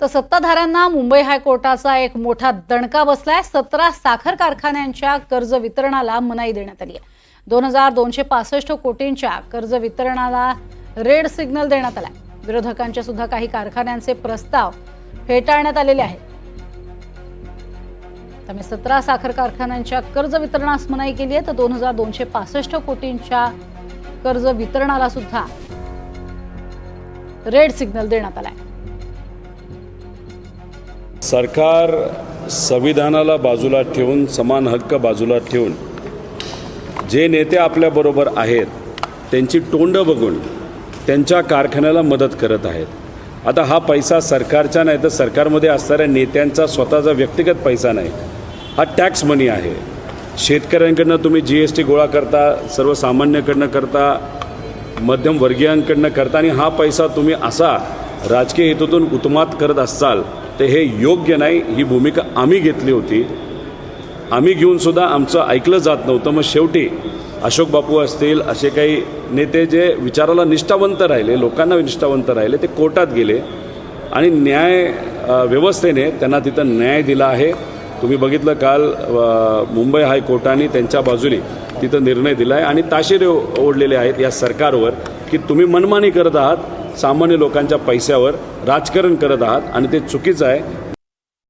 तर सत्ताधाऱ्यांना मुंबई हायकोर्टाचा एक मोठा दणका बसलाय। 17 साखर कारखान्यांच्या कर्ज वितरणाला मनाई देण्यात आली आहे। 2265 कोटींच्या कर्ज वितरणाला रेड सिग्नल देण्यात आलाय। विरोधकांच्या सुद्धा काही कारखान्यांचे प्रस्ताव फेटाळण्यात आलेले आहेत। त्यामुळे 17 साखर कारखान्यांच्या कर्ज वितरणास मनाई केली आहे, तर 2265 कोटींच्या कर्ज वितरणाला सुद्धा रेड सिग्नल देण्यात आलाय। सरकार संविधानाला बाजूला ठेवून, समान हक्क बाजूला ठेवून जे नेते आपल्याबरोबर आहेत त्यांची तोंड बघून त्यांच्या कारखान्याला मदत करत आहेत। आता हा पैसा सरकारचा नाही, तर सरकारमध्ये असणाऱ्या नेत्यांचा स्वतःचा व्यक्तिगत पैसा नाही, हा टॅक्स मनी आहे। शेतकऱ्यांकडनं तुम्ही GST गोळा करता, सर्वसामान्यांकडनं करता, मध्यमवर्गीयांकडनं करता, आणि हा पैसा तुम्ही असा राजकीय हेतूतून उत्मात करत असाल तर हे योग्य नाही। ही भूमिका आम्ही घेतली होती, आम्ही घेऊन सुद्धा आमचं ऐकलं जात नव्हतं। मग शेवटी अशोक बापू असतील, असे काही नेते जे विचाराला निष्ठावंत राहिले, लोकांना निष्ठावंत राहिले, ते कोर्टात गेले आणि न्याय व्यवस्थेने त्यांना तिथं न्याय दिला आहे। तुम्ही बघितलं काल मुंबई हायकोर्टाने त्यांच्या बाजूने तिथं निर्णय दिला आहे आणि ताशेरे ओढलेले आहेत या सरकारवर की तुम्ही मनमानी करत आहात, सामान्य लोकांच्या पैशावर राजकारण करत आहात आणि ते चुकीचं आहे।